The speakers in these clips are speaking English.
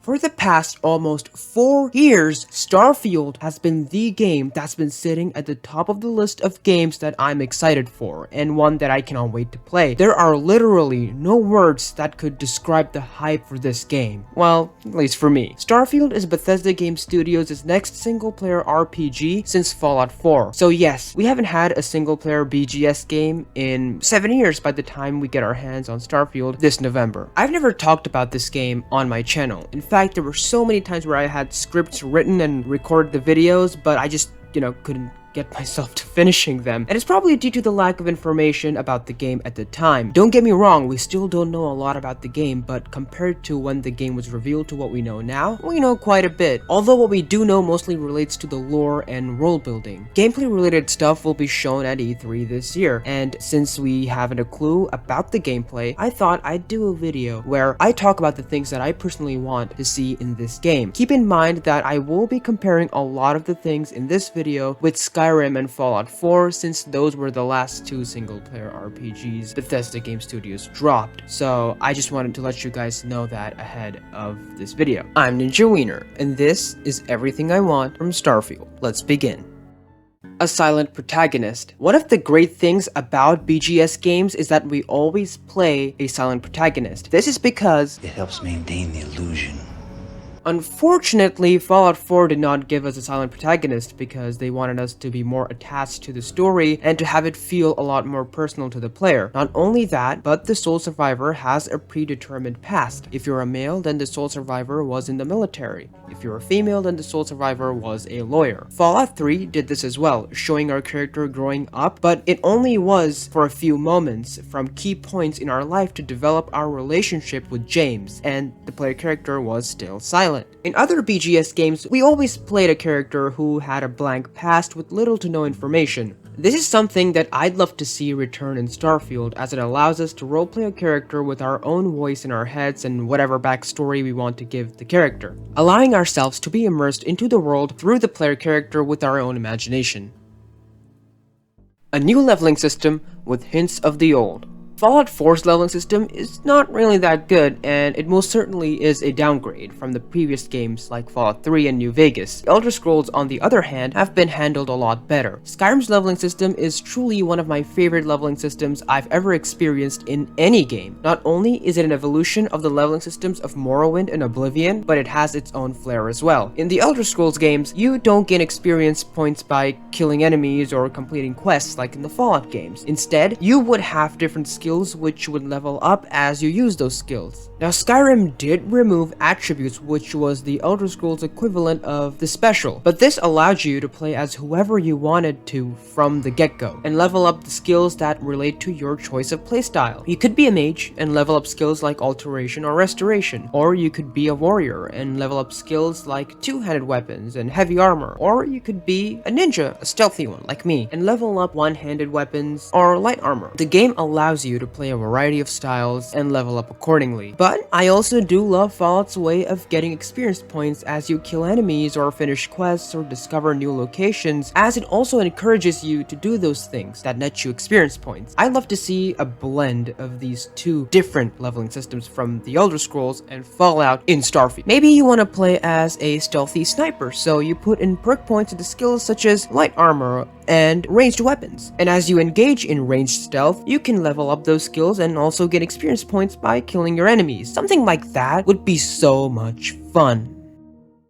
For the past almost 4 years, Starfield has been the game that's been sitting at the top of the list of games that I'm excited for, and one that I cannot wait to play. There are literally no words that could describe the hype for this game. Well, at least for me. Starfield is Bethesda Game Studios' next single-player RPG since Fallout 4. So yes, we haven't had a single-player BGS game in 7 years by the time we get our hands on Starfield this November. I've never talked about this game on my channel. In fact, there were so many times where I had scripts written and recorded the videos, but I just, couldn't get myself to finishing them, and it's probably due to the lack of information about the game at the time. Don't get me wrong, we still don't know a lot about the game, but compared to when the game was revealed to what we know now, we know quite a bit, although what we do know mostly relates to the lore and world building. Gameplay related stuff will be shown at E3 this year, and since we haven't a clue about the gameplay, I thought I'd do a video where I talk about the things that I personally want to see in this game. Keep in mind that I will be comparing a lot of the things in this video with Skyrim and Fallout 4, since those were the last two single-player RPGs Bethesda Game Studios dropped, so I just wanted to let you guys know that ahead of this video. I'm Ninja Wiener, and this is everything I want from Starfield. Let's begin. A silent protagonist. One of the great things about BGS games is that we always play a silent protagonist. This is because it helps maintain the illusion. Unfortunately, Fallout 4 did not give us a silent protagonist because they wanted us to be more attached to the story and to have it feel a lot more personal to the player. Not only that, but the sole survivor has a predetermined past. If you're a male, then the sole survivor was in the military. If you're a female, then the sole survivor was a lawyer. Fallout 3 did this as well, showing our character growing up, but it only was for a few moments from key points in our life to develop our relationship with James, and the player character was still silent. In other BGS games, we always played a character who had a blank past with little to no information. This is something that I'd love to see return in Starfield, as it allows us to roleplay a character with our own voice in our heads and whatever backstory we want to give the character, allowing ourselves to be immersed into the world through the player character with our own imagination. A new leveling system with hints of the old. Fallout 4's leveling system is not really that good, and it most certainly is a downgrade from the previous games like Fallout 3 and New Vegas. The Elder Scrolls, on the other hand, have been handled a lot better. Skyrim's leveling system is truly one of my favorite leveling systems I've ever experienced in any game. Not only is it an evolution of the leveling systems of Morrowind and Oblivion, but it has its own flair as well. In the Elder Scrolls games, you don't gain experience points by killing enemies or completing quests like in the Fallout games. Instead, you would have different skills which would level up as you use those skills. Now, Skyrim did remove attributes, which was the Elder Scrolls equivalent of the special, but this allowed you to play as whoever you wanted to from the get-go, and level up the skills that relate to your choice of playstyle. You could be a mage and level up skills like alteration or restoration, or you could be a warrior and level up skills like two-handed weapons and heavy armor, or you could be a ninja, a stealthy one like me, and level up one-handed weapons or light armor. The game allows you to play a variety of styles and level up accordingly. But I also do love Fallout's way of getting experience points as you kill enemies or finish quests or discover new locations, as it also encourages you to do those things that net you experience points. I'd love to see a blend of these two different leveling systems from the Elder Scrolls and Fallout in Starfield. Maybe you want to play as a stealthy sniper, so you put in perk points into skills such as light armor and ranged weapons. And as you engage in ranged stealth, you can level up those skills and also get experience points by killing your enemies. Something like that would be so much fun.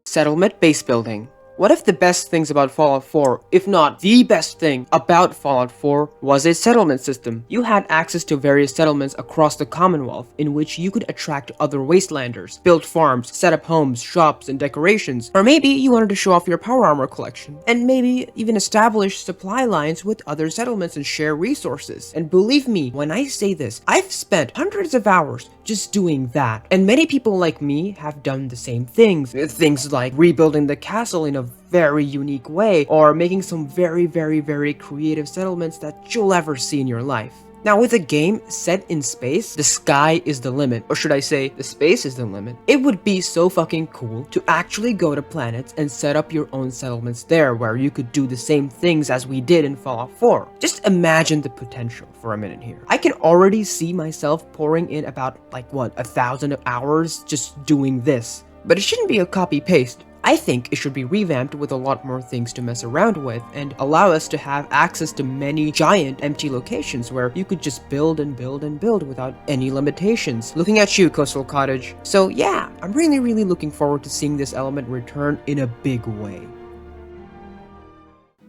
Settlement base building. One of the best things about Fallout 4, if not the best thing about Fallout 4, was its settlement system. You had access to various settlements across the Commonwealth, in which you could attract other wastelanders, build farms, set up homes, shops, and decorations, or maybe you wanted to show off your power armor collection, and maybe even establish supply lines with other settlements and share resources. And believe me, when I say this, I've spent hundreds of hours just doing that, and many people like me have done the same things. Things like rebuilding the castle in a very unique way, or making some very creative settlements that you'll ever see in your life. Now, with a game set in space, the sky is the limit, or should I say, the space is the limit. It would be so fucking cool to actually go to planets and set up your own settlements there, where you could do the same things as we did in Fallout 4. Just imagine the potential for a minute here. I can already see myself pouring in about, 1,000 hours just doing this. But it shouldn't be a copy-paste. I think it should be revamped with a lot more things to mess around with and allow us to have access to many giant empty locations where you could just build and build and build without any limitations. Looking at you, Coastal Cottage. So yeah, I'm really looking forward to seeing this element return in a big way.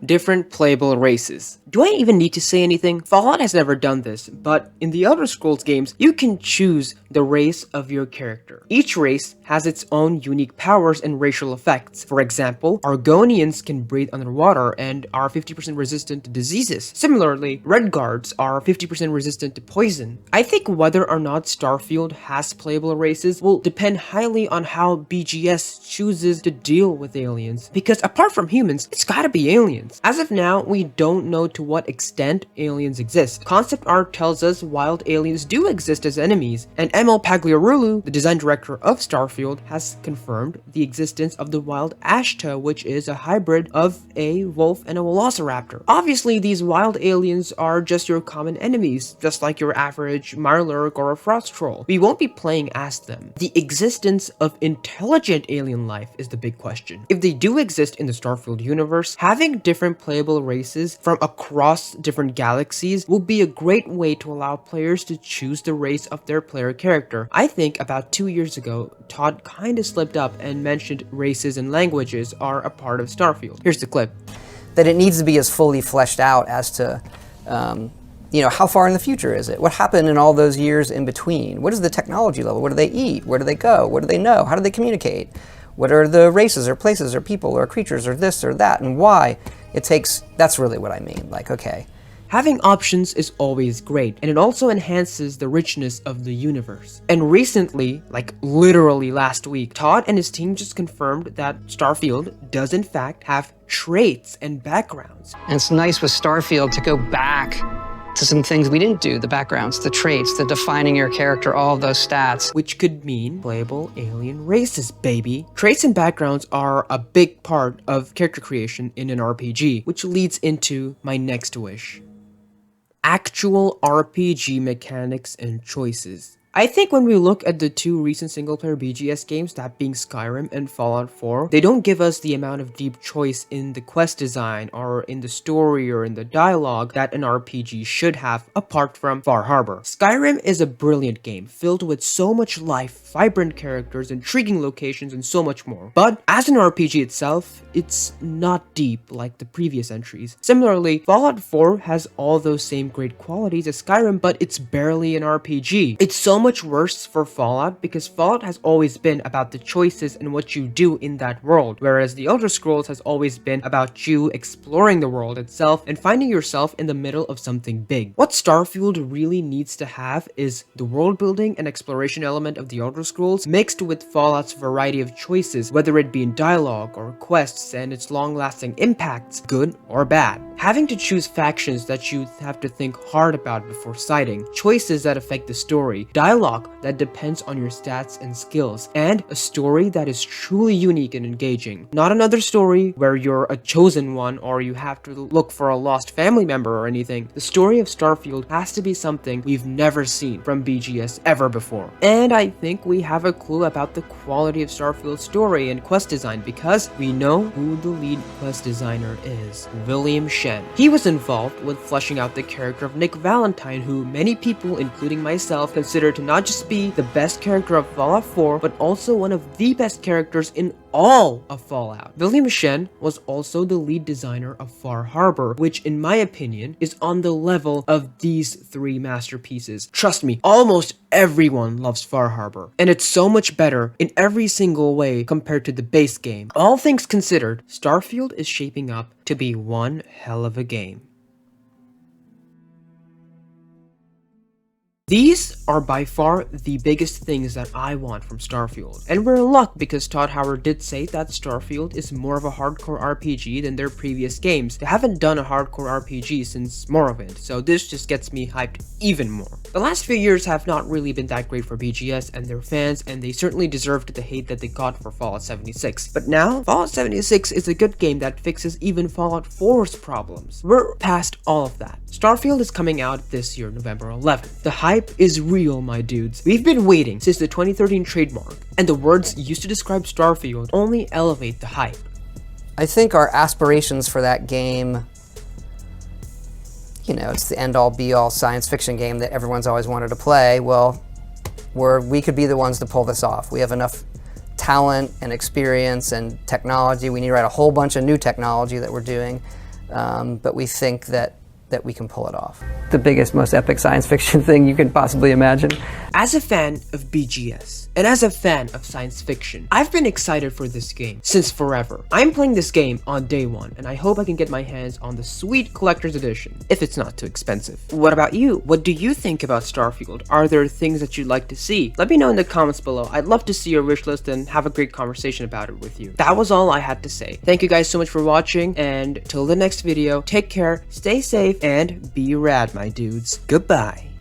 Different playable races. Do I even need to say anything? Fallout has never done this, but in the Elder Scrolls games, you can choose the race of your character. Each race has its own unique powers and racial effects. For example, Argonians can breathe underwater and are 50% resistant to diseases. Similarly, Red Guards are 50% resistant to poison. I think whether or not Starfield has playable races will depend highly on how BGS chooses to deal with aliens, because apart from humans, it's gotta be aliens. As of now, we don't know to what extent aliens exist. Concept art tells us wild aliens do exist as enemies, and ML Pagliarulu, the design director of Starfield, has confirmed the existence of the wild Ashta, which is a hybrid of a wolf and a velociraptor. Obviously, these wild aliens are just your common enemies, just like your average Mirelurk or a frost troll. We won't be playing as them. The existence of intelligent alien life is the big question. If they do exist in the Starfield universe, having different playable races from across different galaxies will be a great way to allow players to choose the race of their player character. I think about 2 years ago, Todd kinda slipped up and mentioned races and languages are a part of Starfield. Here's the clip. That it needs to be as fully fleshed out as to, how far in the future is it? What happened in all those years in between? What is the technology level? What do they eat? Where do they go? What do they know? How do they communicate? What are the races or places or people or creatures or this or that, and why? That's really what I mean, okay. Having options is always great, and it also enhances the richness of the universe. And recently, literally last week, Todd and his team just confirmed that Starfield does in fact have traits and backgrounds. And it's nice with Starfield to go back to some things we didn't do, the backgrounds, the traits, the defining your character, all of those stats. Which could mean playable alien races, baby. Traits and backgrounds are a big part of character creation in an RPG, which leads into my next wish. Actual RPG mechanics and choices. I think when we look at the two recent single-player BGS games, that being Skyrim and Fallout 4, they don't give us the amount of deep choice in the quest design or in the story or in the dialogue that an RPG should have, apart from Far Harbor. Skyrim is a brilliant game, filled with so much life, vibrant characters, intriguing locations, and so much more. But as an RPG itself, it's not deep like the previous entries. Similarly, Fallout 4 has all those same great qualities as Skyrim, but it's barely an RPG. It's so much worse for Fallout because Fallout has always been about the choices and what you do in that world, whereas the Elder Scrolls has always been about you exploring the world itself and finding yourself in the middle of something big. What Starfield really needs to have is the world building and exploration element of the Elder Scrolls mixed with Fallout's variety of choices, whether it be in dialogue or quests and its long-lasting impacts, good or bad. Having to choose factions that you have to think hard about before siding, choices that affect the story, dialogue that depends on your stats and skills, and a story that is truly unique and engaging. Not another story where you're a chosen one or you have to look for a lost family member or anything. The story of Starfield has to be something we've never seen from BGS ever before. And I think we have a clue about the quality of Starfield's story and quest design because we know who the lead quest designer is, William Shen. He was involved with fleshing out the character of Nick Valentine, who many people, including myself, consider to not just be the best character of Fallout 4, but also one of the best characters in all of Fallout. William Shen was also the lead designer of Far Harbor, which in my opinion is on the level of these three masterpieces. Trust me, almost everyone loves Far Harbor, and it's so much better in every single way compared to the base game. All things considered, Starfield is shaping up to be one hell of a game. These are by far the biggest things that I want from Starfield. And we're in luck because Todd Howard did say that Starfield is more of a hardcore RPG than their previous games. They haven't done a hardcore RPG since Morrowind, so this just gets me hyped even more. The last few years have not really been that great for BGS and their fans, and they certainly deserved the hate that they got for Fallout 76. But now, Fallout 76 is a good game that fixes even Fallout 4's problems. We're past all of that. Starfield is coming out this year, November 11th. The hype is real, my dudes. We've been waiting since the 2013 trademark, and the words used to describe Starfield only elevate the hype. I think our aspirations for that game, you know, it's the end-all be-all science fiction game that everyone's always wanted to play. Well, we could be the ones to pull this off. We have enough talent and experience and technology. We need to write a whole bunch of new technology that we're doing, but we think that we can pull it off. The biggest, most epic science fiction thing you could possibly imagine. As a fan of BGS, and as a fan of science fiction, I've been excited for this game since forever. I'm playing this game on day one, and I hope I can get my hands on the sweet collector's edition, if it's not too expensive. What about you? What do you think about Starfield? Are there things that you'd like to see? Let me know in the comments below. I'd love to see your wish list and have a great conversation about it with you. That was all I had to say. Thank you guys so much for watching, and till the next video, take care, stay safe, and be rad, my dudes. Goodbye.